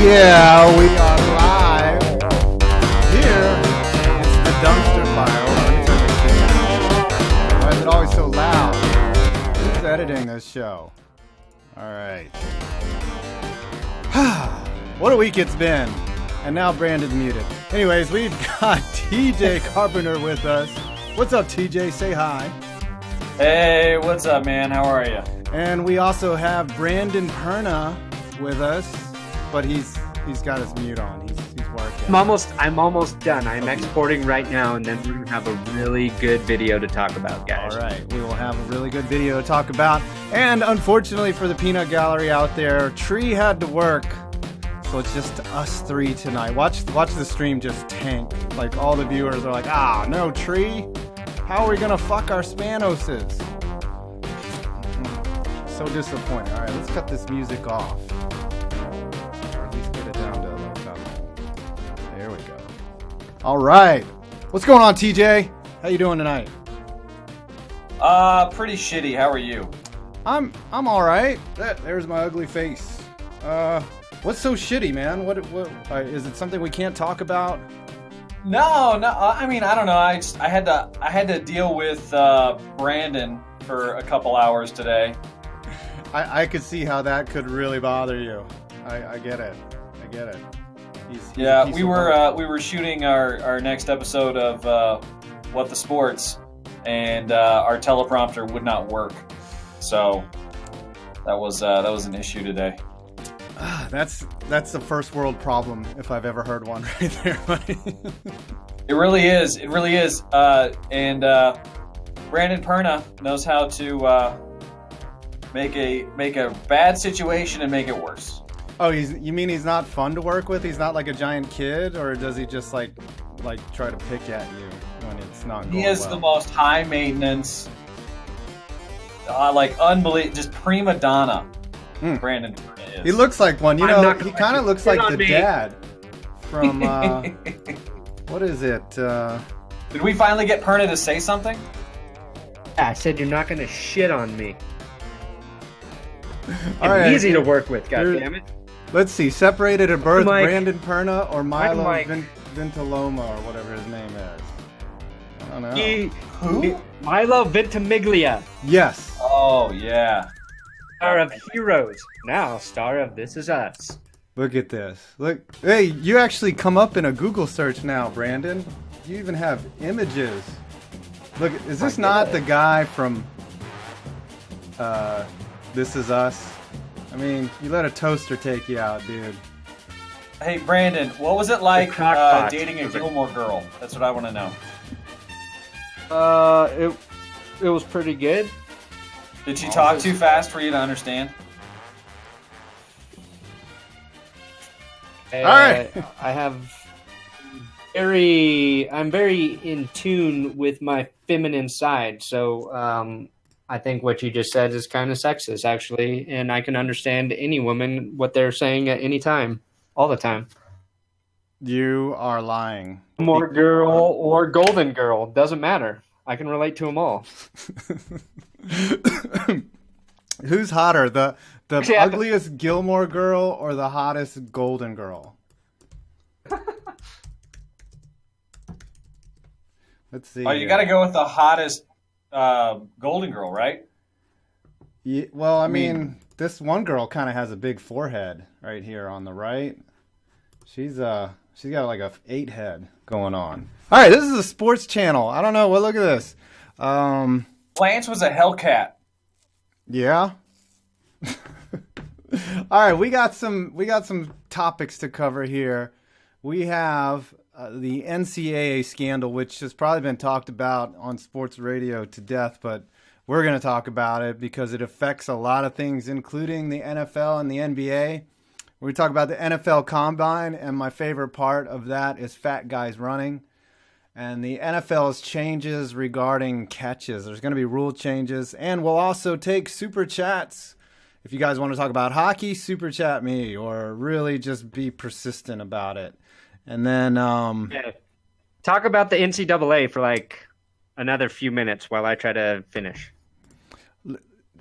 Yeah, we are live. Here, it's the dumpster fire. Hold on, let me turn this thing down. Why is it always so loud? Who's editing this show? Alright. What a week it's been. And now Brandon's muted. Anyways, we've got TJ Carpenter with us. What's up, TJ? Say hi. Hey, what's up, man? How are you? And we also have Brandon Perna with us, but he's got his mute on. He's working. I'm almost done. I'm exporting right now, and then we're gonna have a really good video to talk about, guys. All right, we will have a really good video to talk about. And unfortunately for the peanut gallery out there, Tree had to work, so it's just us three tonight. Watch the stream just tank. Like all the viewers are like, no Tree. How are we gonna fuck our Spanoses? So disappointing. All right, let's cut this music off. Or at least get it down to like that. There we go. All right, what's going on, TJ? How you doing tonight? Pretty shitty. How are you? I'm all right. There's my ugly face. What's so shitty, man? What is it? Something we can't talk about? No. I mean, I don't know. I had to deal with Brandon for a couple hours today. I could see how that could really bother you. I get it. We were shooting our next episode of What the Sports, and our teleprompter would not work. So that was an issue today. That's the first world problem if I've ever heard one, right there, buddy. It really is. And Brandon Perna knows how to make a bad situation and make it worse. Oh, you mean he's not fun to work with? He's not like a giant kid, or does he just like try to pick at you when it's not going well? He is the most high maintenance, unbelievable, just prima donna. Brandon Perna is. He looks like one. He kind of looks like the dad from what is it? Did we finally get Perna to say something? Yeah, I said you're not gonna shit on me. All right, easy to work with, goddammit. Let's see. Separated at birth, Mike. Brandon Perna or Milo Mike. Ventimiglia or whatever his name is. I don't know. Who? Milo Ventimiglia. Yes. Oh, yeah. Star of Heroes. Now star of This Is Us. Look at this. Look. Hey, you actually come up in a Google search now, Brandon. You even have images. Look, is this not the guy from This Is Us? I mean, you let a toaster take you out, dude. Hey, Brandon, what was it like crock-pot. dating a Gilmore girl? That's what I want to know. It was pretty good. Did she talk too fast for you to understand? All right. I'm very in tune with my feminine side, so I think what you just said is kind of sexist, actually, and I can understand any woman what they're saying at any time, all the time. You are lying. More girl or golden girl, doesn't matter. I can relate to them all. Who's hotter, the Actually, ugliest Gilmore girl or the hottest Golden Girl? Let's see. Oh, you got to go with the hottest Golden Girl, right? Yeah, well, I mean, this one girl kind of has a big forehead right here on the right. She's got like a 8 head going on. All right, this is a sports channel. I don't know. Well, look at this. Blanche was a Hellcat. Yeah. All right, we got some topics to cover here. We have the NCAA scandal, which has probably been talked about on sports radio to death, but we're going to talk about it because it affects a lot of things, including the NFL and the NBA. We talk about the NFL Combine, and my favorite part of that is fat guys running. And the NFL's changes regarding catches. There's going to be rule changes, and we'll also take super chats. If you guys want to talk about hockey, super chat me, or really just be persistent about it. And then talk about the NCAA for like another few minutes while I try to finish.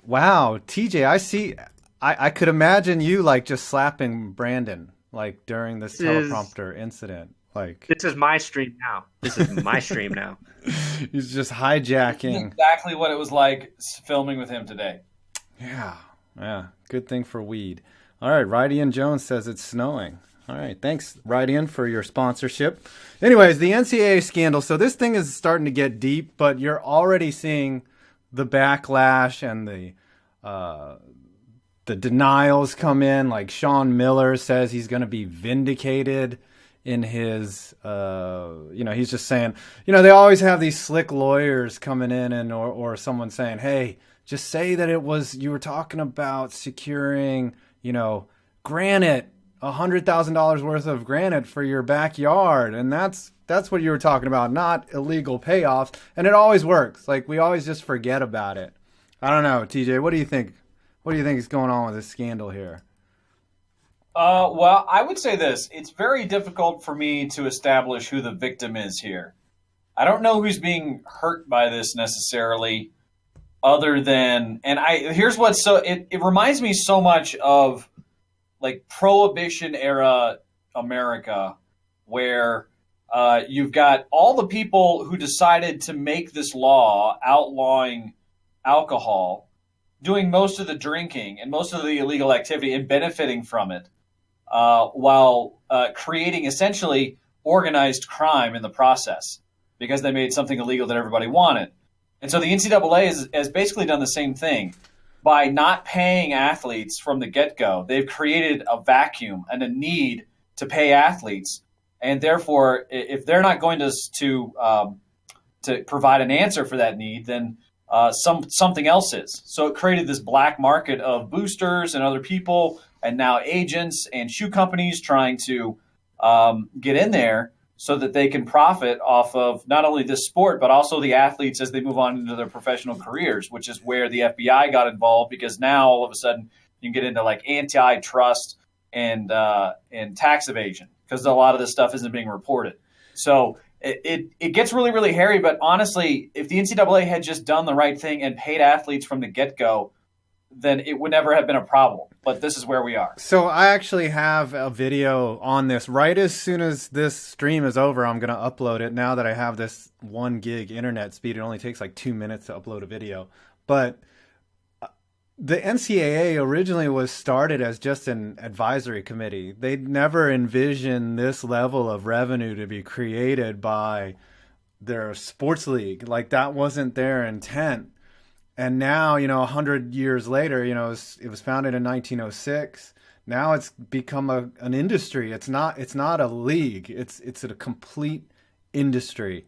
Wow, TJ, I see. I could imagine you like just slapping Brandon like during this This is- teleprompter incident? Like This is my stream now. This is my stream now. he's just hijacking. Exactly what it was like filming with him today. Yeah. Good thing for weed. All right, Rydian Jones says it's snowing. All right, thanks, Rydian, for your sponsorship. Anyways, the NCAA scandal. So this thing is starting to get deep, but you're already seeing the backlash and the denials come in. Like Sean Miller says he's going to be vindicated in his, he's just saying, they always have these slick lawyers coming in or someone saying, hey, just say that you were talking about securing, granite, $100,000 worth of granite for your backyard. And that's what you were talking about, not illegal payoffs. And it always works. Like we always just forget about it. I don't know, TJ, what do you think? What do you think is going on with this scandal here? Well, I would say this. It's very difficult for me to establish who the victim is here. I don't know who's being hurt by this necessarily, other than, here's what's it reminds me so much of like Prohibition era America, where you've got all the people who decided to make this law outlawing alcohol, doing most of the drinking and most of the illegal activity and benefiting from it, while creating essentially organized crime in the process because they made something illegal that everybody wanted. And so the NCAA has basically done the same thing. By not paying athletes from the get-go, they've created a vacuum and a need to pay athletes. And therefore, if they're not going to provide an answer for that need, then something else is. So it created this black market of boosters and other people, and now agents and shoe companies trying to get in there so that they can profit off of not only this sport, but also the athletes as they move on into their professional careers, which is where the FBI got involved, because now all of a sudden you can get into like antitrust and tax evasion because a lot of this stuff isn't being reported. So it gets really, really hairy. But honestly, if the NCAA had just done the right thing and paid athletes from the get-go, then it would never have been a problem. But this is where we are. So I actually have a video on this. Right as soon as this stream is over, I'm going to upload it. Now that I have this 1 gig internet speed, it only takes like 2 minutes to upload a video. But the NCAA originally was started as just an advisory committee. They'd never envisioned this level of revenue to be created by their sports league. Like that wasn't their intent. And now, 100 years later, it was founded in 1906. Now it's become an industry. It's not a league. It's a complete industry.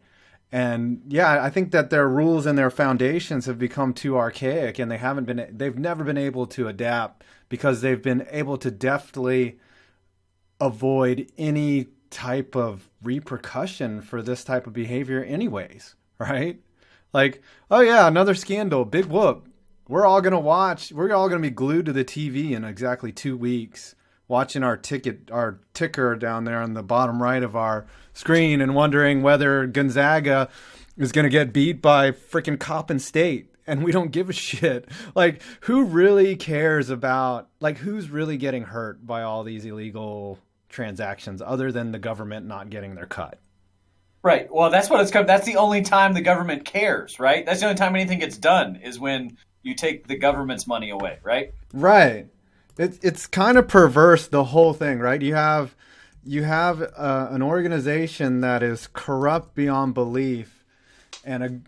And yeah, I think that their rules and their foundations have become too archaic, and they've never been able to adapt because they've been able to deftly avoid any type of repercussion for this type of behavior anyways, right? Like, oh yeah, another scandal, big whoop. We're all going to be glued to the TV in exactly 2 weeks, watching our ticker down there on the bottom right of our screen and wondering whether Gonzaga is going to get beat by freaking Coppin State. And we don't give a shit. Like, who really cares about, like, who's really getting hurt by all these illegal transactions other than the government not getting their cut? Right. Well, that's what it's come. That's the only time the government cares, right? That's the only time anything gets done is when you take the government's money away, right? Right. It's kind of perverse, the whole thing, right? You have an organization that is corrupt beyond belief, and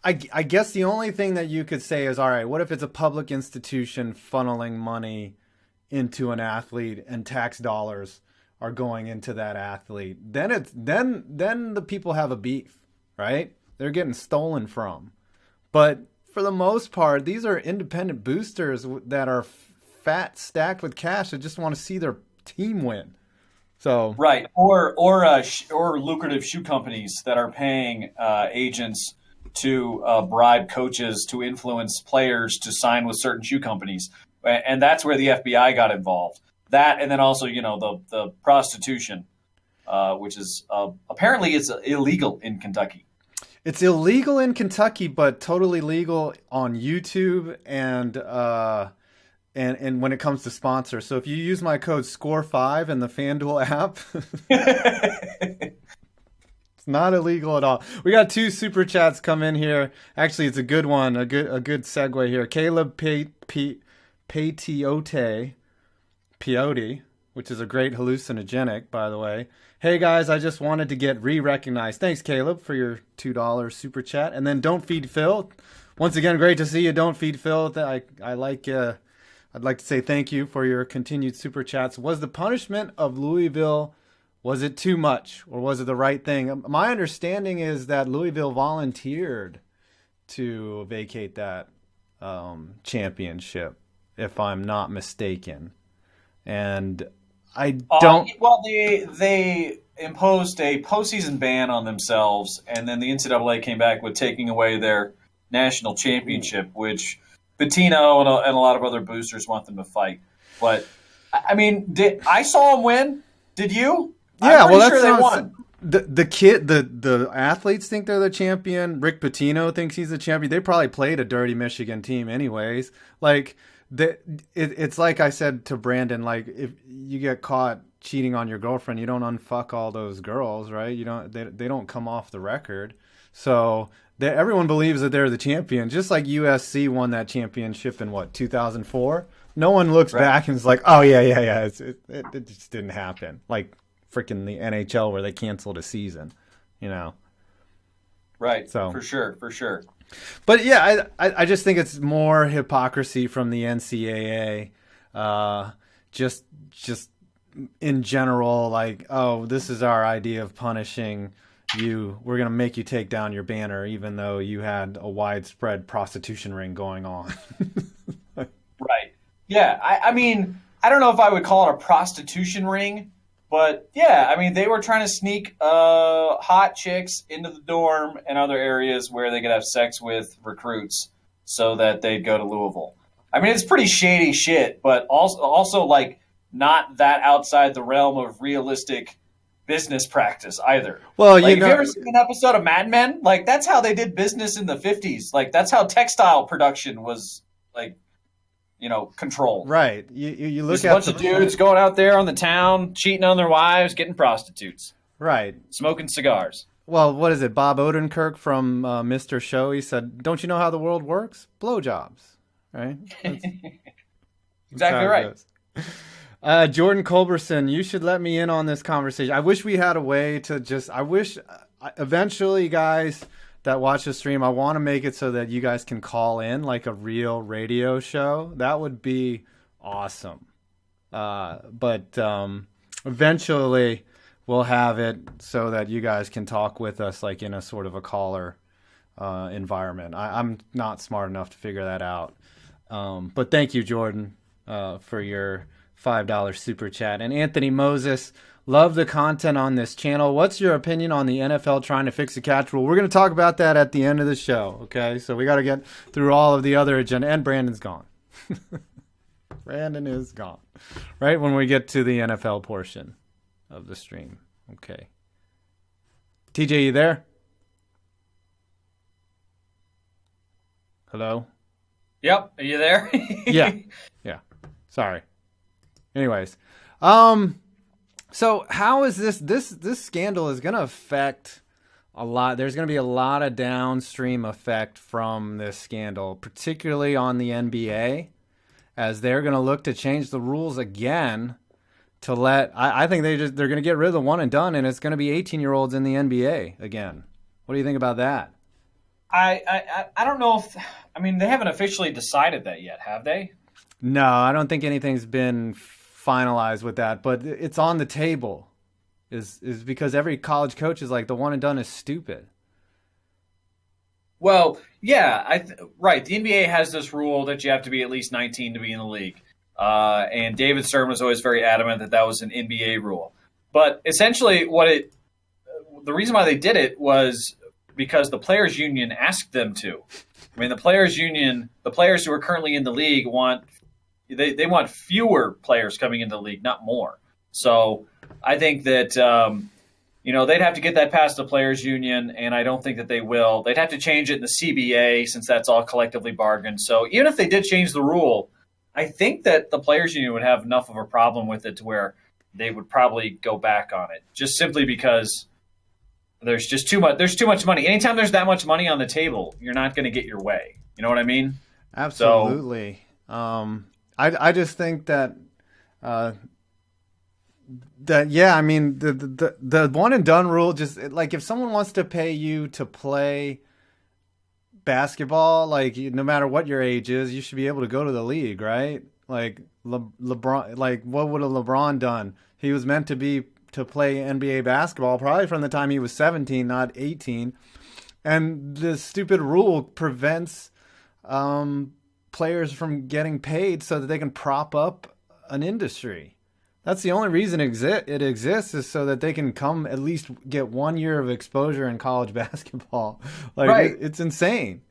I guess the only thing that you could say is, all right, what if it's a public institution funneling money into an athlete and tax dollars are going into that athlete? Then the people have a beef, right? They're getting stolen from. But for the most part, these are independent boosters that are fat, stacked with cash that just want to see their team win. So right, or lucrative shoe companies that are paying agents to bribe coaches to influence players to sign with certain shoe companies, and that's where the FBI got involved. That, and then also, the prostitution, which is apparently it's illegal in Kentucky. It's illegal in Kentucky, but totally legal on YouTube and and when it comes to sponsors. So if you use my code SCORE5 in the FanDuel app, it's not illegal at all. We got 2 super chats come in here. Actually, it's a good one, a good segue here. Caleb Peyote, which is a great hallucinogenic, by the way. Hey guys, I just wanted to get re-recognized. Thanks, Caleb, for your $2 super chat. And then Don't Feed Phil. Once again, great to see you. Don't Feed Phil. I'd like to say thank you for your continued super chats. Was the punishment of Louisville, was it too much, or was it the right thing? My understanding is that Louisville volunteered to vacate that championship, if I'm not mistaken. And I don't. Well, they imposed a postseason ban on themselves, and then the NCAA came back with taking away their national championship, which Bettino and a lot of other boosters want them to fight. But I mean, I saw them win. Did you? Yeah, I'm sure they won. The athletes think they're the champion. Rick Pitino thinks he's the champion. They probably played a dirty Michigan team anyways. Like. It's like I said to Brandon, like if you get caught cheating on your girlfriend, you don't unfuck all those girls, right? You don't. They don't come off the record. So everyone believes that they're the champion, just like USC won that championship in 2004. No one looks back and is like, oh yeah. It just didn't happen. Like freaking the NHL where they canceled a season, Right. So for sure. But yeah, I just think it's more hypocrisy from the NCAA, just in general, like, oh, this is our idea of punishing you. We're gonna make you take down your banner, even though you had a widespread prostitution ring going on. Right. Yeah. I mean, I don't know if I would call it a prostitution ring. But, yeah, I mean, they were trying to sneak hot chicks into the dorm and other areas where they could have sex with recruits so that they'd go to Louisville. I mean, it's pretty shady shit, but also like, not that outside the realm of realistic business practice either. Well, like, have you ever seen an episode of Mad Men? Like, that's how they did business in the 50s. Like, that's how textile production was, like, controlled. Right. You look at a bunch of dudes going out there on the town, cheating on their wives, getting prostitutes. Right. Smoking cigars. Well, what is it? Bob Odenkirk from Mr. Show, he said, don't you know how the world works? Blowjobs. Right? Exactly right. Jordan Culberson, you should let me in on this conversation. I wish we had a way to eventually, guys that watch the stream, I want to make it so that you guys can call in like a real radio show. That would be awesome. But eventually we'll have it so that you guys can talk with us like in a sort of a caller environment. I'm not smart enough to figure that out. But thank you, Jordan, for your $5 super chat. And Anthony Moses, love the content on this channel. What's your opinion on the NFL trying to fix the catch rule? We're going to talk about that at the end of the show, okay? So we got to get through all of the other agenda. And Brandon's gone. Brandon is gone. Right when we get to the NFL portion of the stream. Okay. TJ, you there? Hello? Yep. Are you there? Yeah. Sorry. Anyways. So how is this scandal is going to affect a lot. There's going to be a lot of downstream effect from this scandal, particularly on the NBA, as they're going to look to change the rules again to let, I think they're going to get rid of the one and done, and it's going to be 18-year-olds in the NBA again. What do you think about that? I don't know if, I mean, they haven't officially decided that yet, have they? No, I don't think anything's been finalized with that, but it's on the table. Is because every college coach is like, the one and done is stupid. Well, yeah, right. The NBA has this rule that you have to be at least 19 to be in the league. And David Stern was always very adamant that that was an NBA rule. But essentially the reason why they did it was because the players union asked them to. I mean, the players union, the players who are currently in the league they want fewer players coming into the league, not more. So I think that, they'd have to get that past the players union, and I don't think that they will. They'd have to change it in the CBA since that's all collectively bargained. So even if they did change the rule, I think that the players union would have enough of a problem with it to where they would probably go back on it, just simply because there's just too much. There's too much money. Anytime there's that much money on the table, you're not going to get your way. You know what I mean? Absolutely. I just think that I mean the one and done rule, just like if someone wants to pay you to play basketball, like no matter what your age is, you should be able to go to the league, right? Like LeBron, like what would a LeBron done? He was meant to play NBA basketball probably from the time he was 17, not 18. And this stupid rule prevents players from getting paid so that they can prop up an industry. That's the only reason it exists, is so that they can come at least get 1 year of exposure in college basketball. Like, right. It's insane.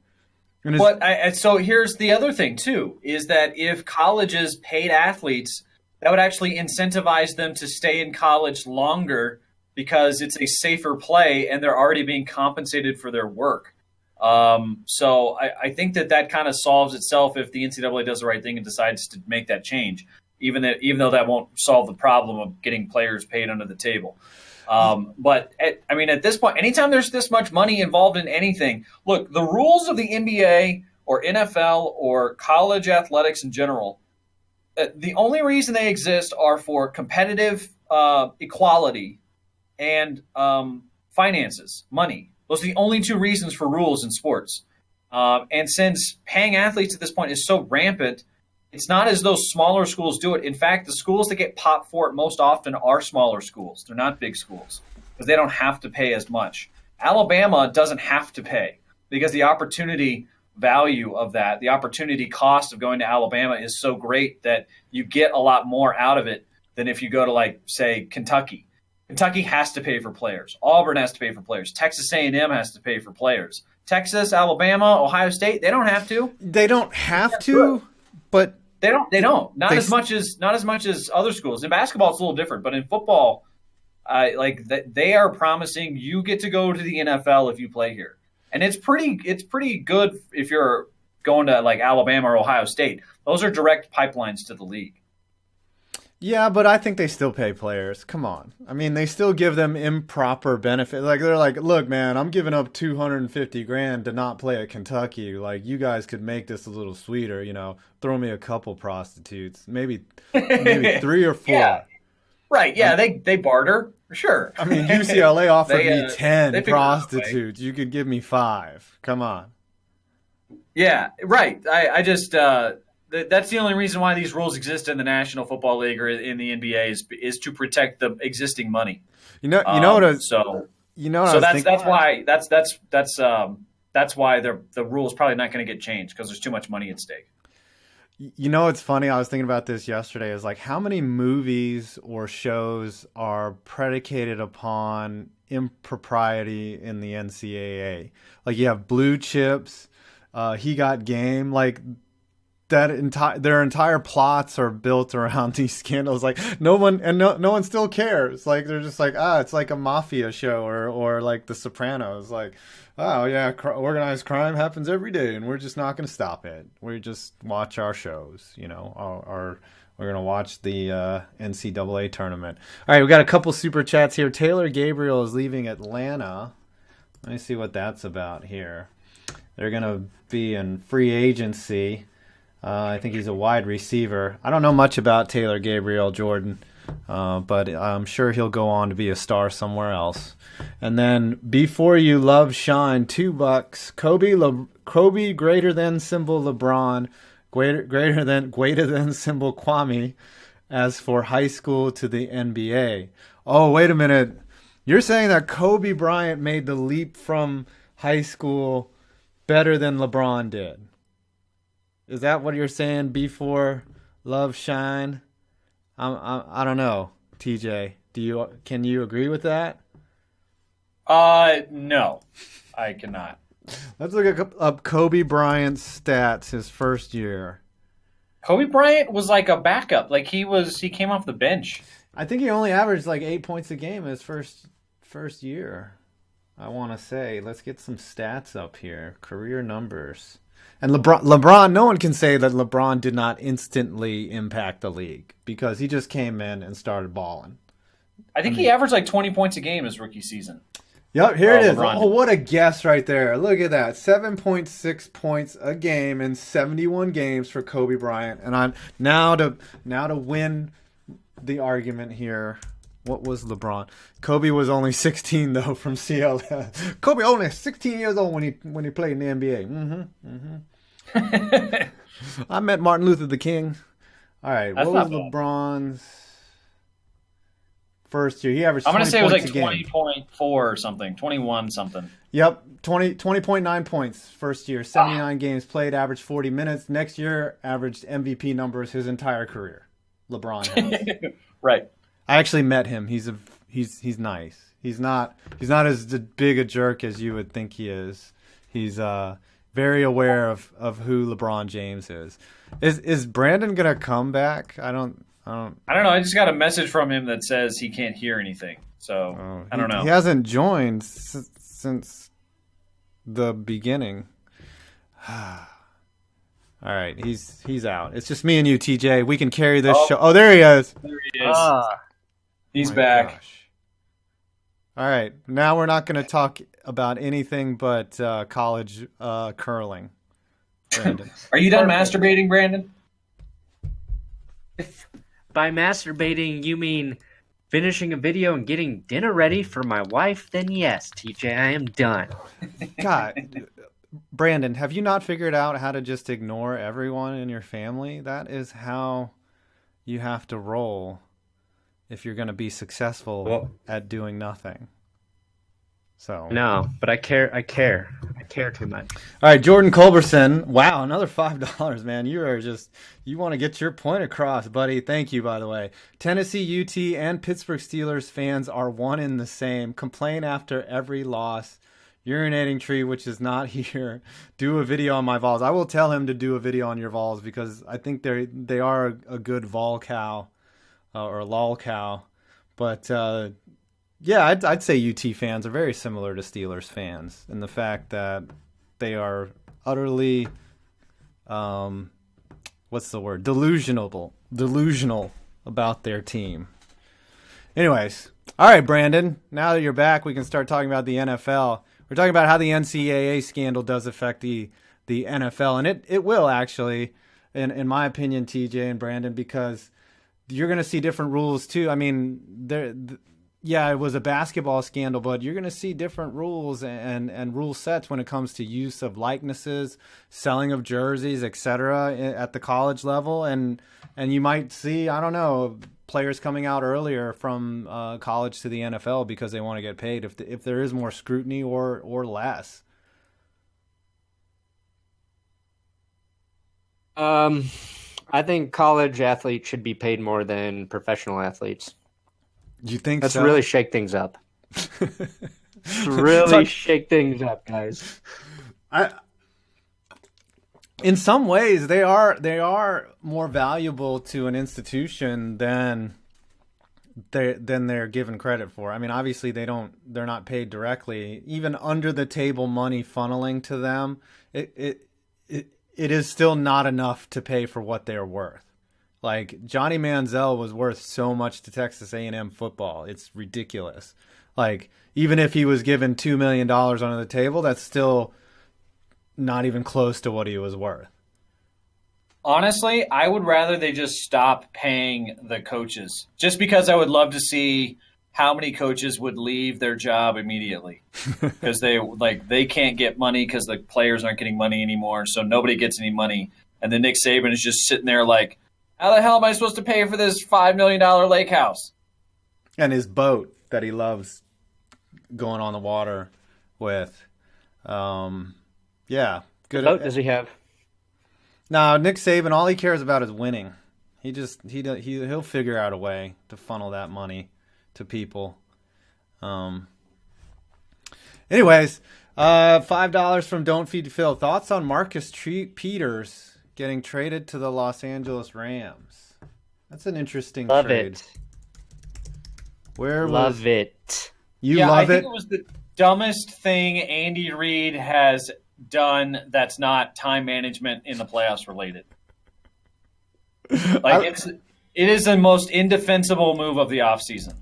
So here's the other thing, too, is that if colleges paid athletes, that would actually incentivize them to stay in college longer because it's a safer play and they're already being compensated for their work. So I think that kind of solves itself if the NCAA does the right thing and decides to make that change, even though that won't solve the problem of getting players paid under the table. But at this point, anytime there's this much money involved in anything, look, the rules of the NBA or NFL or college athletics in general, the only reason they exist are for competitive equality and finances, money. Those are the only two reasons for rules in sports. And since paying athletes at this point is so rampant, it's not as though smaller schools do it. In fact, the schools that get popped for it most often are smaller schools. They're not big schools because they don't have to pay as much. Alabama doesn't have to pay because the opportunity value of that, the opportunity cost of going to Alabama is so great that you get a lot more out of it than if you go to, like, say, Kentucky. Kentucky has to pay for players. Auburn has to pay for players. Texas A&M has to pay for players. Texas, Alabama, Ohio State, they don't have to. They don't have to, but they don't. Not as much as other schools. In basketball, it's a little different, but in football, they are promising you get to go to the NFL if you play here. And it's pretty good if you're going to, like, Alabama or Ohio State. Those are direct pipelines to the league. Yeah, but I think they still pay players. Come on. I mean, they still give them improper benefit. Like, they're like, look, man, I'm giving up $250,000 to not play at Kentucky. Like, you guys could make this a little sweeter, you know, throw me a couple prostitutes, maybe 3 or 4. Yeah. Right. Yeah. They barter. Sure. I mean, UCLA offered me 10 prostitutes. You could give me 5. Come on. Yeah. Right. I just, that's the only reason why these rules exist in the National Football League or in the NBA is to protect the existing money. That's why the rule is probably not going to get changed because there's too much money at stake. You know, it's funny. I was thinking about this yesterday. Is like, how many movies or shows are predicated upon impropriety in the NCAA? Like, you have Blue Chips, He Got Game, like. Their entire plots are built around these scandals. Like, no one still cares. Like, they're just like, it's like a mafia show or like The Sopranos. Like, oh yeah, organized crime happens every day, and we're just not going to stop it. We just watch our shows. You know, we're going to watch the NCAA tournament. All right, we got a couple super chats here. Taylor Gabriel is leaving Atlanta. Let me see what that's about here. They're going to be in free agency. I think he's a wide receiver. I don't know much about Taylor Gabriel, Jordan, but I'm sure he'll go on to be a star somewhere else. And then Before You Love Shine, $2. Kobe greater than symbol LeBron, greater than symbol Kwame. As for high school to the NBA. Oh, wait a minute. You're saying that Kobe Bryant made the leap from high school better than LeBron did? Is that what you're saying? Before Love Shine? I don't know, TJ. Can you agree with that? No, I cannot. Let's look up Kobe Bryant's stats his first year. Kobe Bryant was like a backup. Like, he came off the bench. I think he only averaged like 8 points a game his first year. I want to say. Let's get some stats up here. Career numbers. And LeBron, no one can say that LeBron did not instantly impact the league because he just came in and started balling. I think he averaged like 20 points a game his rookie season. Yep, here it is. LeBron. Oh, what a guess right there. Look at that. 7.6 points a game in 71 games for Kobe Bryant. And now to win the argument here, what was LeBron? Kobe was only 16 though from CLS. Kobe only 16 years old when he played in the NBA. I met Martin Luther the King. All right, That's what was not bad. LeBron's first year? He averaged. I'm gonna say it was like points a game. 20.4 or something, 21 something. Yep, 20.9 points first year, 79 games played, averaged 40 minutes. Next year, averaged MVP numbers his entire career. LeBron has. Right. I actually met him. He's nice. He's not as big a jerk as you would think he is. He's very aware of who LeBron James is. Is Brandon gonna come back? I don't know. I just got a message from him that says he can't hear anything. So I don't know. He hasn't joined since the beginning. All right, he's out. It's just me and you, TJ. We can carry this show. Oh, there he is. There he is. He's back. Gosh. All right, now we're not going to talk about anything but college curling. Brandon. Are you done masturbating, Brandon? If by masturbating you mean finishing a video and getting dinner ready for my wife, then yes, TJ, I am done. God, Brandon, have you not figured out how to just ignore everyone in your family? That is how you have to roll if you're going to be successful at doing nothing. So no, but I care too much. All right, Jordan Culberson. Wow, another $5, man. You want to get your point across, buddy. Thank you, by the way. Tennessee, UT, and Pittsburgh Steelers fans are one in the same. Complain after every loss. Urinating Tree, which is not here. Do a video on my Vols. I will tell him to do a video on your Vols because I think they are a good Vol cow or lol cow. But yeah, I'd say UT fans are very similar to Steelers fans in the fact that they are utterly, what's the word? Delusional about their team. Anyways, all right, Brandon. Now that you're back, we can start talking about the NFL. We're talking about how the NCAA scandal does affect the NFL, and it will actually, in my opinion, TJ and Brandon, because you're going to see different rules too. I mean, it was a basketball scandal, but you're going to see different rules and rule sets when it comes to use of likenesses, selling of jerseys, etc. at the college level, and you might see, I don't know, players coming out earlier from college to the NFL because they want to get paid if there is more scrutiny or less. I think college athletes should be paid more than professional athletes. You think Let's so? really shake things up. Really shake things up, guys. In some ways, they are more valuable to an institution than they're given credit for. I mean, obviously they're not paid directly. Even under the table money funneling to them, it is still not enough to pay for what they're worth. Like Johnny Manziel was worth so much to Texas A&M football. It's ridiculous. Like even if he was given $2 million under the table, that's still not even close to what he was worth. Honestly, I would rather they just stop paying the coaches, just because I would love to see how many coaches would leave their job immediately because they can't get money because the players aren't getting money anymore, so nobody gets any money. And then Nick Saban is just sitting there like, how the hell am I supposed to pay for this $5 million lake house? And his boat that he loves going on the water with. Yeah. Good. What boat does he have? No, Nick Saban, all he cares about is winning. He'll figure out a way to funnel that money to people. Anyways, $5 from Don't Feed Phil. Thoughts on Marcus Peters getting traded to the Los Angeles Rams? That's an interesting Love trade. it. Love it. I think it was the dumbest thing Andy Reid has done that's not time management in the playoffs related. Like it is the most indefensible move of the offseason.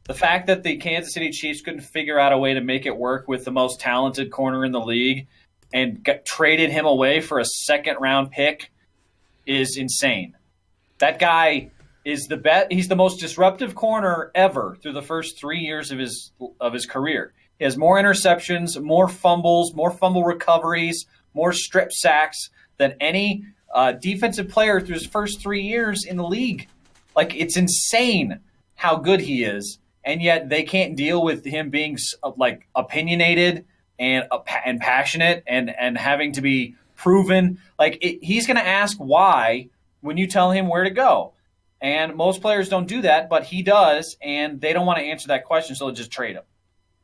The fact that the Kansas City Chiefs couldn't figure out a way to make it work with the most talented corner in the league and traded him away for a second-round pick is insane. That guy is the best. He's the most disruptive corner ever through the first 3 years of his career. He has more interceptions, more fumbles, more fumble recoveries, more strip sacks than any defensive player through his first 3 years in the league. Like, it's insane how good he is, and yet they can't deal with him being like opinionated and passionate and having to be proven. Like, he's going to ask why when you tell him where to go. And most players don't do that, but he does, and they don't want to answer that question, so they'll just trade him.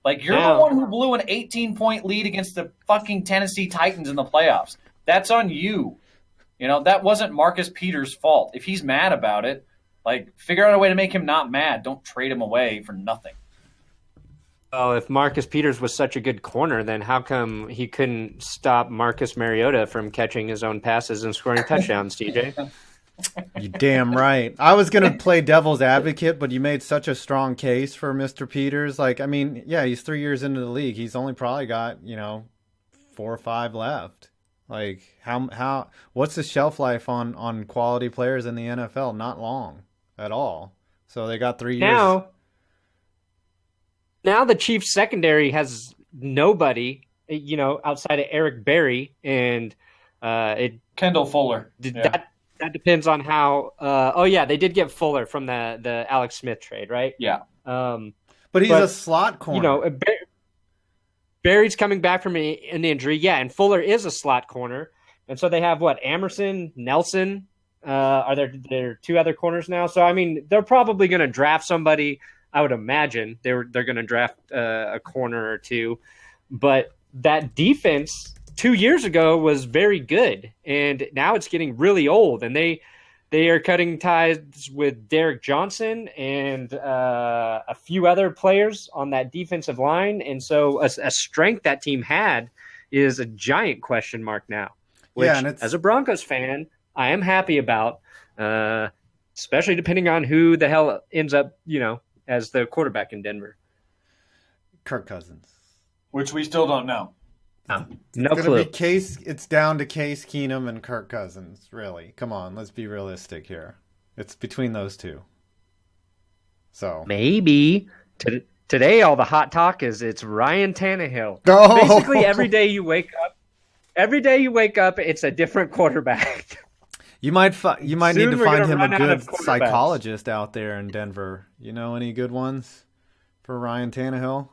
Like, you're the one who blew an 18-point lead against the fucking Tennessee Titans in the playoffs. That's on you. You know, that wasn't Marcus Peters' fault. If he's mad about it, like, figure out a way to make him not mad. Don't trade him away for nothing. Oh, if Marcus Peters was such a good corner, then how come he couldn't stop Marcus Mariota from catching his own passes and scoring touchdowns, TJ? You damn right. I was going to play devil's advocate, but you made such a strong case for Mr. Peters. Like, I mean, yeah, he's 3 years into the league. He's only probably got, 4 or 5 left. Like, what's the shelf life on quality players in the NFL? Not long at all. So they got 3 years. Now the Chiefs secondary has nobody, outside of Eric Berry and Kendall Fuller. That depends on how. They did get Fuller from the Alex Smith trade, right? Yeah. But he's a slot corner. Barry's coming back from an injury, yeah, and Fuller is a slot corner, and so they have Amerson, Nelson. Are there 2 other corners now? So I mean, they're probably going to draft somebody. I would imagine they're going to draft a corner or 2, but that defense 2 years ago was very good, and now it's getting really old, and they are cutting ties with Derek Johnson and a few other players on that defensive line, and so a strength that team had is a giant question mark now, which as a Broncos fan, I am happy about, especially depending on who the hell ends up, as the quarterback in Denver. Kirk Cousins. Which we still don't know. No clue. It's down to Case Keenum and Kirk Cousins, really. Come on, let's be realistic here. It's between those 2. So maybe today all the hot talk is it's Ryan Tannehill. Oh. Basically every day you wake up, it's a different quarterback. You might need to find him a good psychologist out there in Denver. You know any good ones for Ryan Tannehill?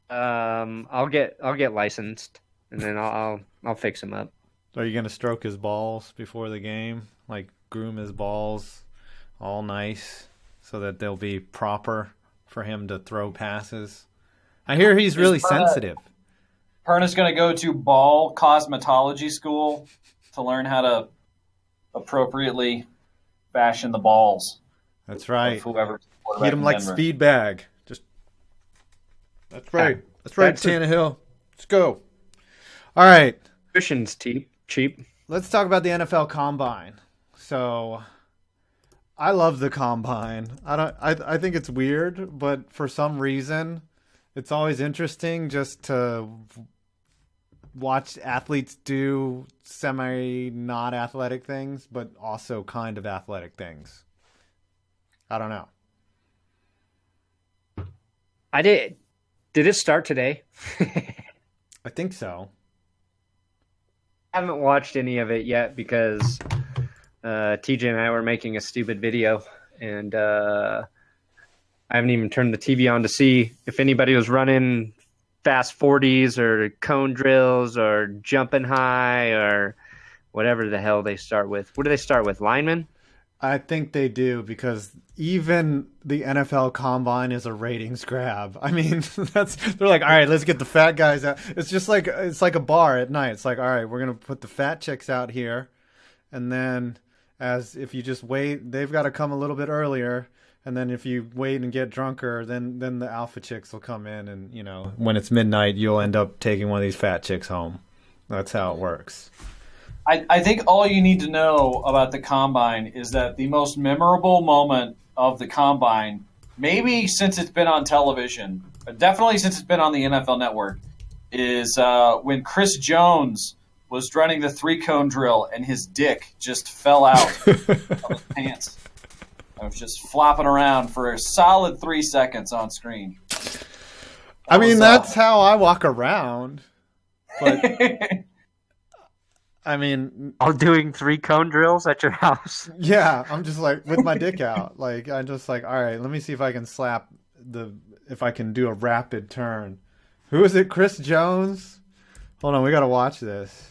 I'll get licensed, and then I'll fix him up. Are you gonna stroke his balls before the game, like groom his balls, all nice, so that they'll be proper for him to throw passes? I hear he's really sensitive. Perna's gonna go to ball cosmetology school to learn how to appropriately fashion the balls. That's right. Whoever Hit him like Denver. speed bag. That's right. That's right, Tannehill. Let's go. All right. Cushion's cheap. Let's talk about the NFL Combine. So, I love the Combine. I think it's weird, but for some reason, it's always interesting just to watch athletes do semi-not athletic things, but also kind of athletic things. I don't know. Did it start today? I think so. I haven't watched any of it yet because TJ and I were making a stupid video, and I haven't even turned the TV on to see if anybody was running fast 40s or cone drills or jumping high or whatever the hell they start with. What do they start with? Linemen? I think they do, because even the NFL Combine is a ratings grab. I mean, they're like, all right, let's get the fat guys out. It's like a bar at night. It's like, all right, we're gonna put the fat chicks out here, and then if you just wait, they've got to come a little bit earlier And then if you wait and get drunker, then the alpha chicks will come in, and when it's midnight, you'll end up taking one of these fat chicks home. That's how it works. I think all you need to know about the Combine is that the most memorable moment of the Combine, maybe since it's been on television, but definitely since it's been on the NFL Network, is when Chris Jones was running the 3-cone drill and his dick just fell out of his pants. I was just flopping around for a solid 3 seconds on screen. That's how I walk around. But all doing 3-cone drills at your house. Yeah, I'm just like with my dick out. Like I'm just like, all right, let me see if I can if I can do a rapid turn. Who is it? Chris Jones? Hold on, we gotta watch this.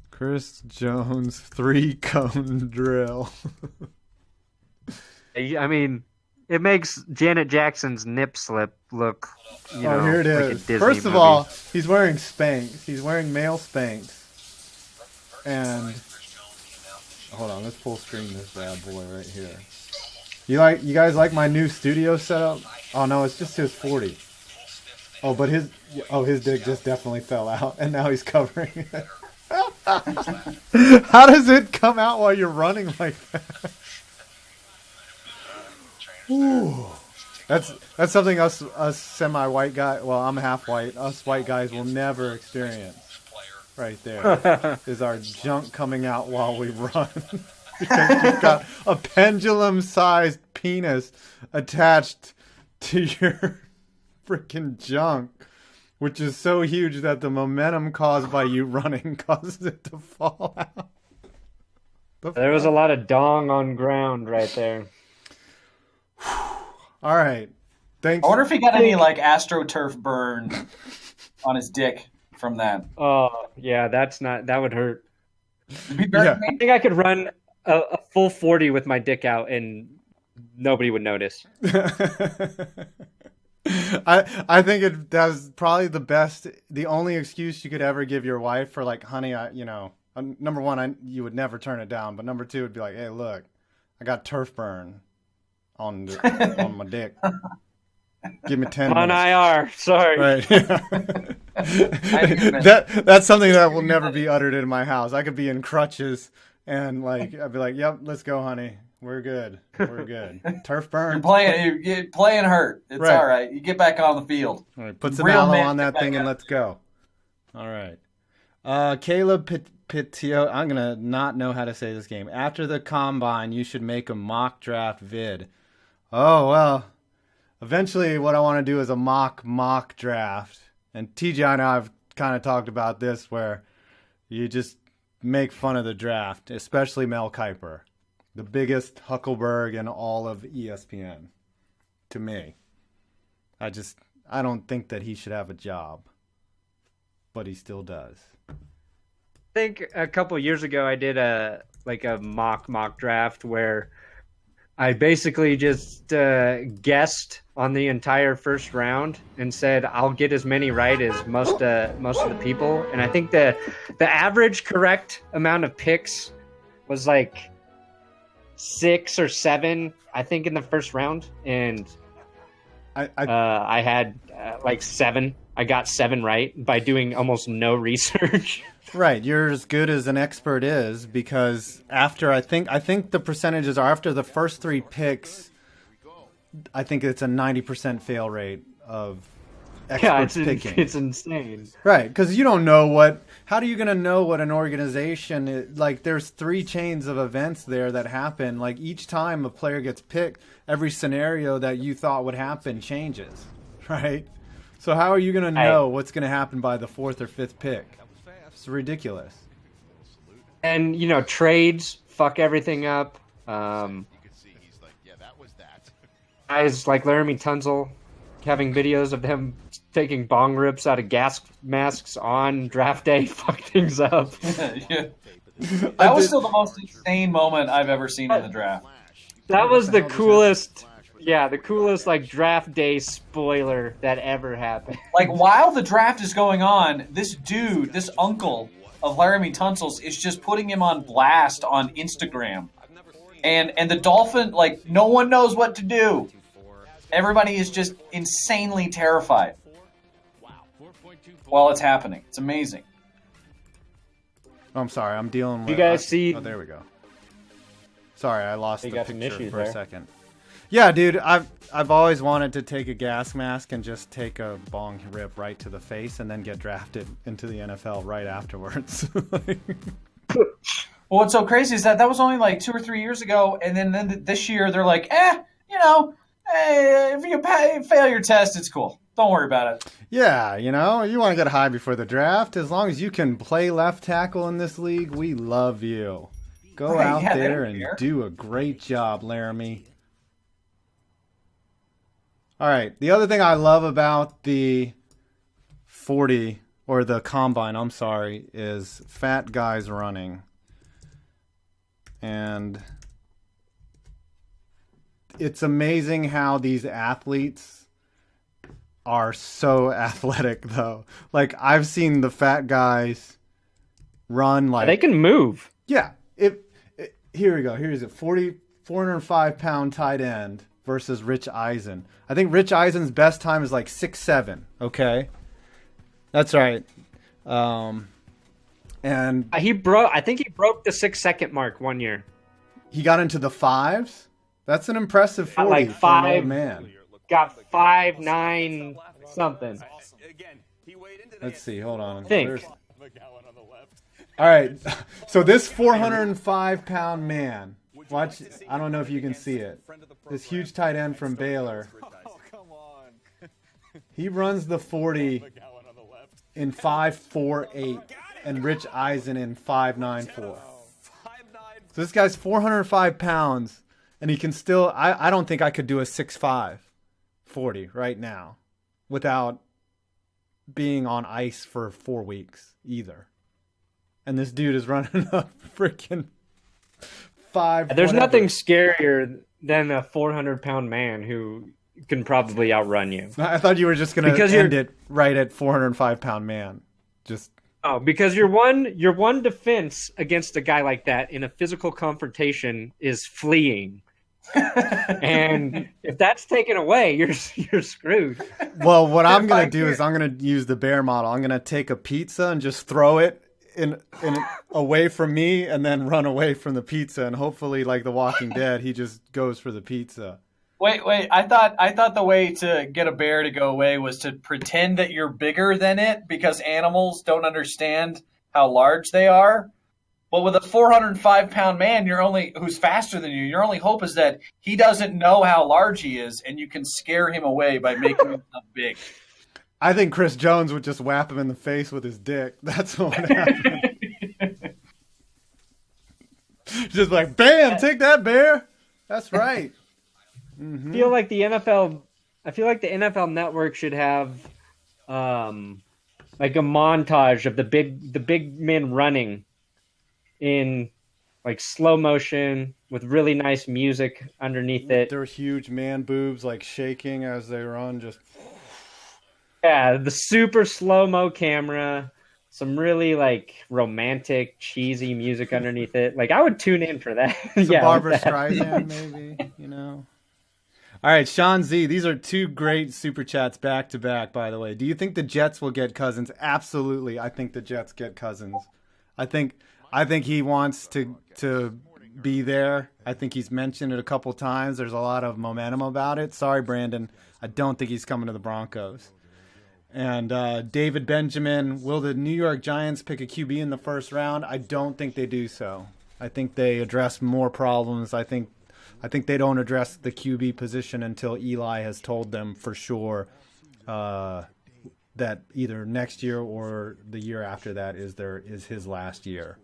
Chris Jones 3-cone drill. It makes Janet Jackson's nip slip look, here it like is. a Disney First of movie. all, he's wearing Spanx. He's wearing male Spanx. And hold on, let's full screen this bad boy right here. You guys like my new studio setup? Oh no, it's just his 40. Oh, but his dick just definitely fell out, and now he's covering it. How does it come out while you're running like that? Ooh. That's something us semi-white guys. Well, I'm half white. Us white guys will never experience. Right there is our junk coming out while we run, because you've got a pendulum-sized penis attached to your freaking junk, which is so huge that the momentum caused by you running causes it to fall out. There was a lot of dong on ground right there. All right. Thanks. I wonder if he got any AstroTurf burn on his dick from that. Oh, yeah, that would hurt. Yeah. I think I could run a full 40 with my dick out and nobody would notice. I think that's probably the only excuse you could ever give your wife for honey, number one, you would never turn it down, but number two would be like, hey, look, I got turf burn on my dick. Give me 10 on minutes. IR, sorry. Right. That's something that will never be uttered in my house. I could be in crutches and I'd be like, yep, let's go, honey. We're good. Turf burn. You're playing hurt. It's right. All right. You get back on the field. All right, put some aloe on that thing and let's go. All right. Caleb Pitio, I'm going to not know how to say this game. After the Combine, you should make a mock draft vid. Oh, well, eventually what I want to do is a mock draft. And TJ and I have kind of talked about this, where you just make fun of the draft, especially Mel Kiper, the biggest Huckleberg in all of ESPN, to me. I don't think that he should have a job, but he still does. I think a couple years ago I did a mock draft where I basically just guessed on the entire first round and said I'll get as many right as most of the people, and I think the average correct amount of picks was 6 or 7, I think, in the first round, and I had 7. I got 7 right by doing almost no research. Right, you're as good as an expert is, because after I think the percentages are after the first 3 picks, I think it's a 90% fail rate of experts picking. It's insane. Right, because you don't know how are you going to know what an organization is? There's 3 chains of events there that happen. Each time a player gets picked, every scenario that you thought would happen changes, right? So how are you going to know what's going to happen by the 4th or 5th pick? It's ridiculous. And, trades fuck everything up. Guys like Laramie Tunzel having videos of them taking bong rips out of gas masks on draft day fuck things up. Yeah. That was still the most insane moment I've ever seen in the draft. That was the coolest... Yeah, the coolest draft day spoiler that ever happened. While the draft is going on, this uncle of Laramie Tunsil's is just putting him on blast on Instagram. And the Dolphin, like, no one knows what to do. Everybody is just insanely terrified while it's happening. It's amazing. Oh, I'm sorry. I'm dealing with... You guys see... Oh, there we go. Sorry, I lost the picture for there. a second. Yeah, dude, I've always wanted to take a gas mask and just take a bong rip right to the face and then get drafted into the NFL right afterwards. Well, what's so crazy is that was only like 2 or 3 years ago, and then this year they're like, if you fail your test, it's cool. Don't worry about it. Yeah, you want to get high before the draft. As long as you can play left tackle in this league, we love you. Go out there and do a great job, Laramie. All right. The other thing I love about the 40 or the combine, I'm sorry, is fat guys running. And it's amazing how these athletes are so athletic, though. Like, I've seen the fat guys run like... They can move. Yeah. Here we go. Here's a 405-pound tight end versus Rich Eisen. I think Rich Eisen's best time is like 6'7", okay? That's right. And I think he broke the 6-second mark one year. He got into the fives? That's an impressive 40 like for an five, old man. Got 5'9" something. Let's see. Hold on. I think. All right. So this 405-pound man, watch. I don't know if you can see it. This huge tight end from Baylor. He runs the 40 in 5.48, and Rich Eisen in 5.94. So this guy's 405 pounds, and he can still. I don't think I could do a 6'5", 40 right now, without being on ice for 4 weeks either. And this dude is running a freaking 5. There's nothing scarier than a 400-pound man who can probably outrun you. I thought you were just going to end it right at 405-pound man. Because your one defense against a guy like that in a physical confrontation is fleeing. And if that's taken away, you're screwed. Well, what I'm going to do is I'm going to use the bear model. I'm going to take a pizza and just throw it in away from me and then run away from the pizza, and hopefully, like The Walking Dead, he just goes for the pizza. Wait! I thought the way to get a bear to go away was to pretend that you're bigger than it, because animals don't understand how large they are. But with a 405-pound man, who's faster than you, your only hope is that he doesn't know how large he is, and you can scare him away by making him big. I think Chris Jones would just whap him in the face with his dick. That's what would happen. Just like, bam, take that, bear. That's right. Mm-hmm. I feel like the NFL Network should have like a montage of the big men running in like slow motion with really nice music underneath it. Their huge man boobs like shaking as they run, just... Yeah, the super slow-mo camera, some really, like, romantic, cheesy music underneath it. Like, I would tune in for that. Yeah, Barbara Streisand, maybe, All right, Sean Z, these are 2 great Super Chats back-to-back, by the way. Do you think the Jets will get Cousins? Absolutely, I think the Jets get Cousins. I think he wants to be there. I think he's mentioned it a couple times. There's a lot of momentum about it. Sorry, Brandon. I don't think he's coming to the Broncos. And David Benjamin, will the New York Giants pick a QB in the first round? I don't think they do so. I think they address more problems. I think they don't address the QB position until Eli has told them for sure that either next year or the year after that is his last year.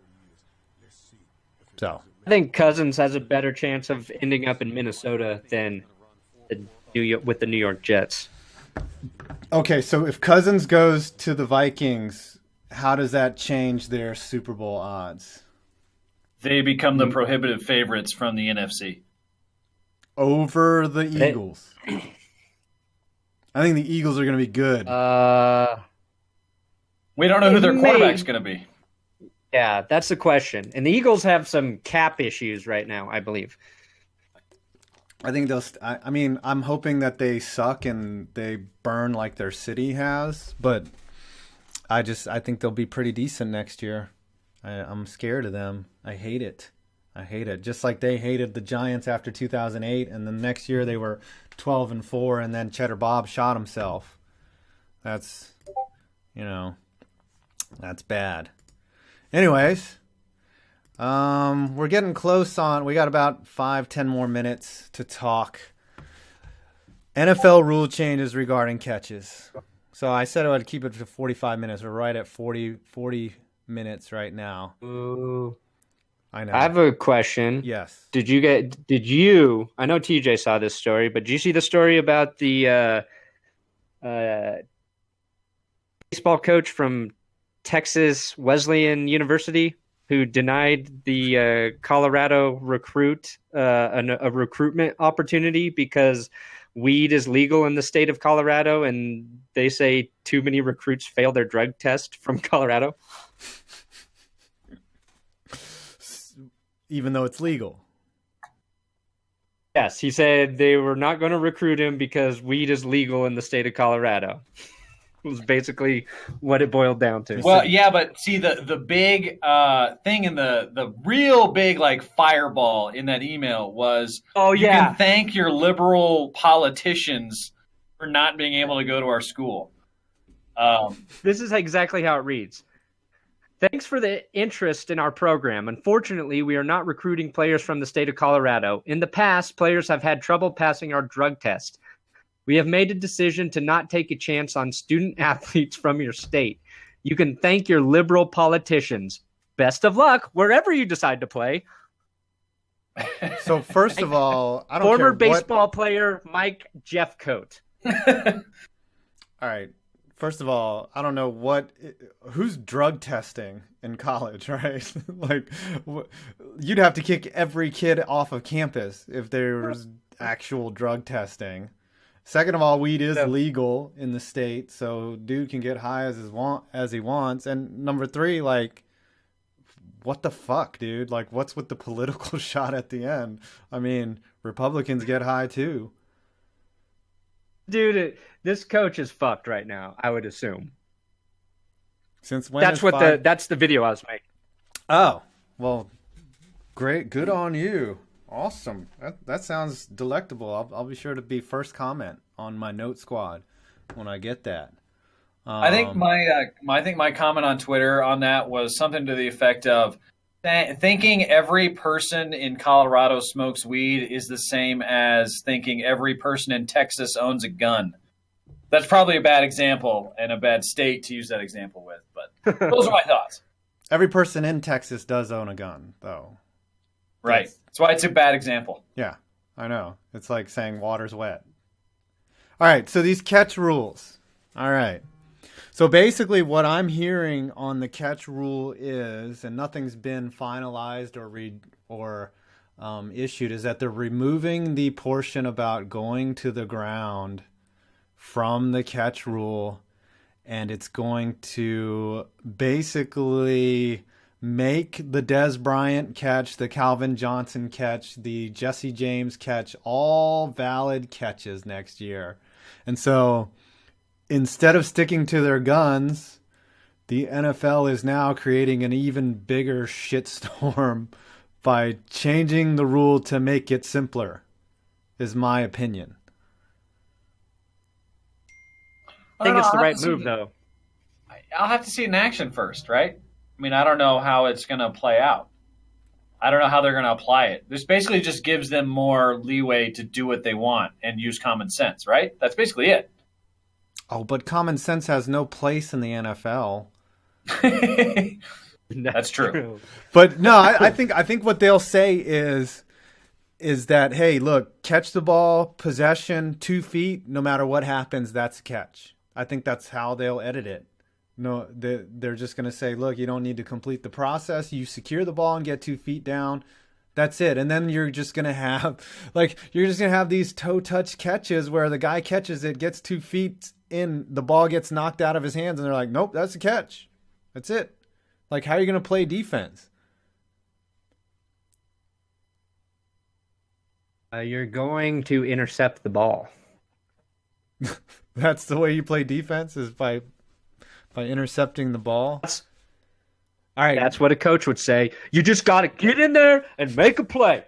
So I think Cousins has a better chance of ending up in Minnesota than with the New York Jets. Okay, so if Cousins goes to the Vikings, how does that change their Super Bowl odds? They become the prohibitive favorites from the NFC. Over the Eagles. I think the Eagles are going to be good. We don't know who their quarterback's going to be. Yeah, that's the question. And the Eagles have some cap issues right now, I believe. I think they'll. I mean, I'm hoping that they suck and they burn like their city has, but I think they'll be pretty decent next year. I'm scared of them. I hate it. Just like they hated the Giants after 2008, and the next year they were 12-4, and then Cheddar Bob shot himself. That's bad. Anyways, we're getting close on. We got about 5-10 more minutes to talk. NFL rule changes regarding catches. So I said I would keep it to 45 minutes. We're right at 40 minutes right now. Ooh. I know. I have a question. Yes. I know TJ saw this story, but did you see the story about the baseball coach from Texas Wesleyan University who denied the Colorado recruit a recruitment opportunity because weed is legal in the state of Colorado, and they say too many recruits fail their drug test from Colorado? Even though it's legal. Yes, he said they were not going to recruit him because weed is legal in the state of Colorado. It was basically what it boiled down to. Well, yeah, but see the big thing in the real big like fireball in that email was you can thank your liberal politicians for not being able to go to our school. This is exactly how it reads. Thanks for the interest in our program. Unfortunately, we are not recruiting players from the state of Colorado. In the past, players have had trouble passing our drug test. We have made a decision to not take a chance on student athletes from your state. You can thank your liberal politicians. Best of luck wherever you decide to play. So first of all, I don't Former care baseball player Mike Jeffcoat. All right. First of all, I don't know who's drug testing in college, right? Like, you'd have to kick every kid off of campus if there was actual drug testing. Second of all, weed is legal in the state, so dude can get high as he wants. And number three, like, what the fuck, dude? Like, what's with the political shot at the end? I mean, Republicans get high too. Dude, this coach is fucked right now, I would assume. Since when? That's the video I was making. Oh, well, great. Good on you. Awesome. That sounds delectable. I'll be sure to be first comment on my note squad when I get that. I think my comment on Twitter on that was something to the effect of thinking every person in Colorado smokes weed is the same as thinking every person in Texas owns a gun. That's probably a bad example and a bad state to use that example with, but those are my thoughts. Every person in Texas does own a gun, though. Right. That's why it's a bad example. Yeah, I know. It's like saying water's wet. All right, so these catch rules. All right. So basically what I'm hearing on the catch rule is, and nothing's been finalized or issued, is that they're removing the portion about going to the ground from the catch rule, and it's going to basically make the Dez Bryant catch, the Calvin Johnson catch, the Jesse James catch, all valid catches next year. And so instead of sticking to their guns, the NFL is now creating an even bigger shitstorm by changing the rule to make it simpler, is my opinion. I think it's the right move, though. I'll have to see it in action first, right? I mean, I don't know how it's going to play out. I don't know how they're going to apply it. This basically just gives them more leeway to do what they want and use common sense, right? That's basically it. Oh, but common sense has no place in the NFL. That's true. But no, I think what they'll say is that, hey, look, catch the ball, possession, 2 feet, no matter what happens, that's a catch. I think that's how they'll edit it. No, they're just going to say, look, you don't need to complete the process. You secure the ball and get 2 feet down. That's it. And then you're just going to have these toe touch catches where the guy catches it, gets 2 feet in, the ball gets knocked out of his hands, and they're like, nope, that's a catch. That's it. Like, how are you going to play defense? You're going to intercept the ball. That's the way you play defense, is by intercepting the ball. All right. That's what a coach would say. You just got to get in there and make a play.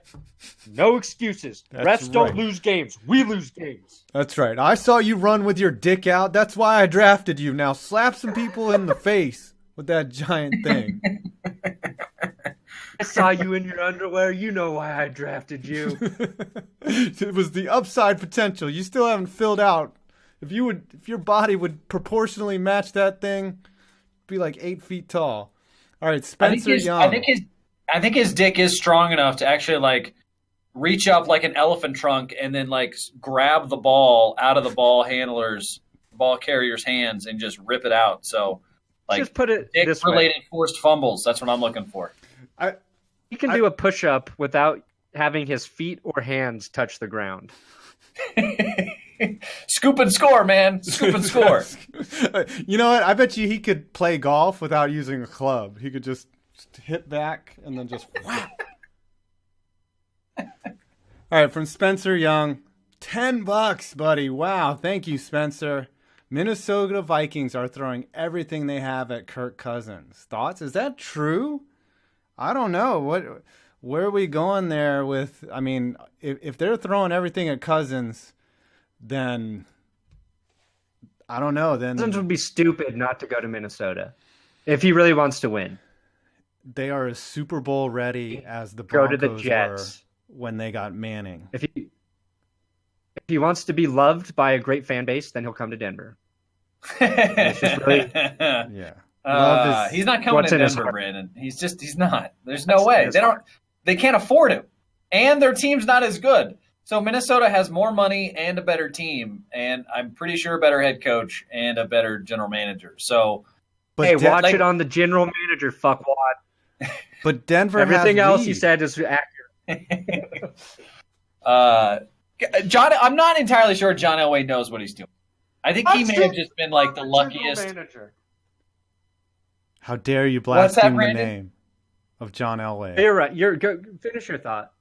No excuses. Refs don't lose games. We lose games. That's right. I saw you run with your dick out. That's why I drafted you. Now slap some people in the face with that giant thing. I saw you in your underwear. You know why I drafted you. It was the upside potential. You still haven't filled out. If your body would proportionally match that thing, it'd be like 8 feet tall. All right, Spencer Young. I think his dick is strong enough to actually like reach up like an elephant trunk and then like grab the ball out of the ball carrier's hands and just rip it out. So like just put it dick-related forced fumbles. That's what I'm looking for. He can do a push-up without having his feet or hands touch the ground. Scoop and score, man. Scoop and score. You know what? I bet you he could play golf without using a club. He could just hit back and then just whack. All right, from Spencer Young, $10, buddy. Wow, thank you, Spencer. Minnesota Vikings are throwing everything they have at Kirk Cousins. Thoughts? Is that true? I don't know. Where are we going there with? I mean, if they're throwing everything at Cousins, then I don't know. Then Cousins would be stupid not to go to Minnesota if he really wants to win. They are as Super Bowl ready as the Broncos go to the Jets were when they got Manning. If he wants to be loved by a great fan base, then he'll come to Denver. It's just really, yeah. He's not coming to Denver, Brandon. He's not. There's no way. They can't afford him. And their team's not as good. So Minnesota has more money and a better team, and I'm pretty sure a better head coach and a better general manager. So, watch it on the general manager, fuckwad. But Denver everything has else lead. you said is accurate. John, I'm not entirely sure John Elway knows what he's doing. I think he may have just been like the luckiest. How dare you blaspheme the name of John Elway? You're right. Finish your thought.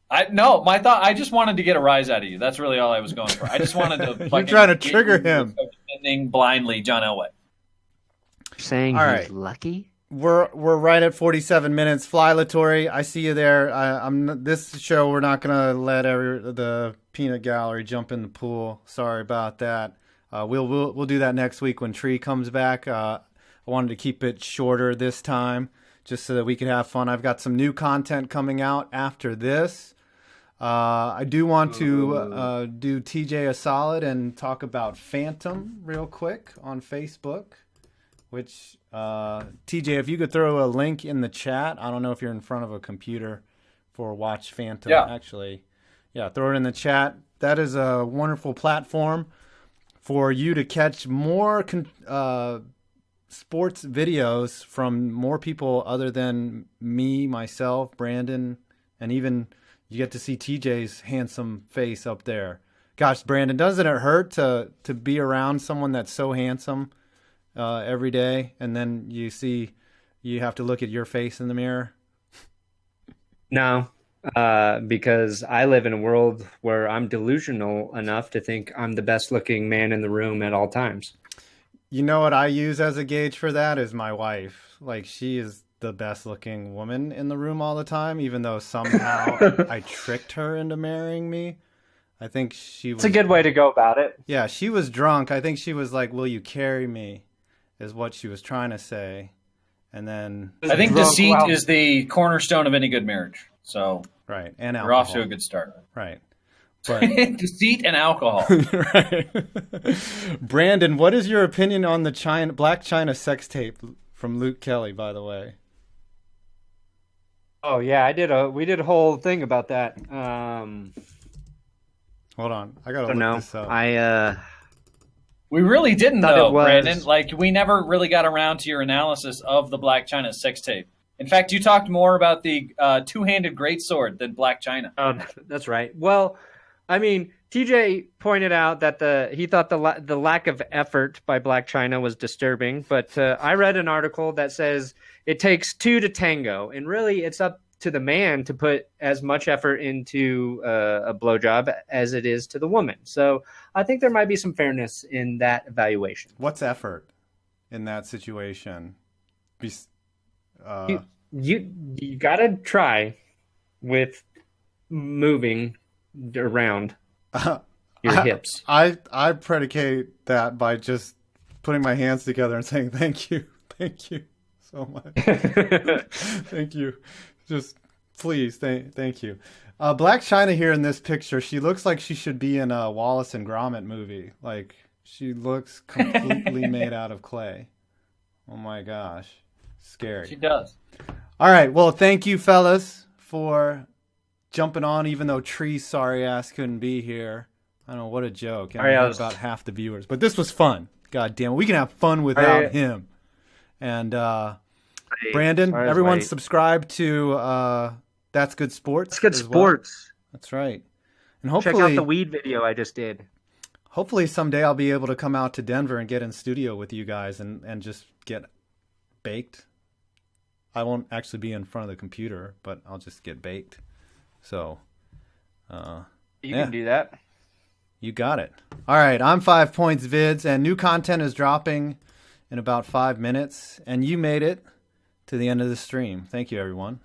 My thought. I just wanted to get a rise out of you. That's really all I was going for. I just wanted to. You're trying to trigger him. Defending blindly, John Elway. Saying all he's right. Lucky. We're right at 47 minutes. Fly Latore, I see you there. This show we're not gonna let the peanut gallery jump in the pool. Sorry about that. We'll do that next week when Tree comes back. I wanted to keep it shorter this time, just so that we could have fun. I've got some new content coming out after this. I do want to do TJ a solid and talk about Phantom real quick on Facebook, which TJ, if you could throw a link in the chat. I don't know if you're in front of a computer for Watch Phantom. Yeah. Actually, yeah, throw it in the chat. That is a wonderful platform for you to catch more sports videos from more people other than me, myself, Brandon, and even you get to see TJ's handsome face up there. Gosh, Brandon, doesn't it hurt to be around someone that's so handsome every day, and then you have to look at your face in the mirror? No, because I live in a world where I'm delusional enough to think I'm the best looking man in the room at all times. You know what I use as a gauge for that is my wife. Like, she is the best looking woman in the room all the time, even though somehow I tricked her into marrying me. I think she was... It's a good way to go about it. Yeah, she was drunk. I think she was like, "Will you carry me?" is what she was trying to say. And then... I think deceit is the cornerstone of any good marriage. So right, and alcohol. You're off to a good start. Right. But... deceit and alcohol. Right. Brandon, what is your opinion on the Black China sex tape from Luke Kelly, by the way? Oh yeah, we did a whole thing about that. Hold on, I gotta look this up. We really didn't though, Brandon. Like, we never really got around to your analysis of the Black China sex tape. In fact, you talked more about the two-handed greatsword than Black China. Oh, that's right. Well, I mean, TJ pointed out that he thought the lack of effort by Black China was disturbing, but I read an article that says it takes two to tango, and really it's up to the man to put as much effort into a blowjob as it is to the woman. So I think there might be some fairness in that evaluation. What's effort in that situation? You gotta try with moving around your hips. I predicate that by just putting my hands together and saying thank you so much. Thank you. Just please, thank you. Black China here in this picture, she looks like she should be in a Wallace and Gromit movie. Like, she looks completely made out of clay. Oh my gosh. Scary. She does. All right. Well, thank you, fellas, for jumping on, even though Tree's sorry ass couldn't be here. I don't know, what a joke. And I had about half the viewers. But this was fun. God damn it. We can have fun without him. And Brandon, everyone subscribe to That's Good Sports. That's Good Sports. Well. That's right. And hopefully, check out the weed video I just did. Hopefully someday I'll be able to come out to Denver and get in studio with you guys and just get baked. I won't actually be in front of the computer, but I'll just get baked. So, you can do that. You got it. All right, I'm 5 Points Vids, and new content is dropping in about 5 minutes, and you made it to the end of the stream. Thank you, everyone.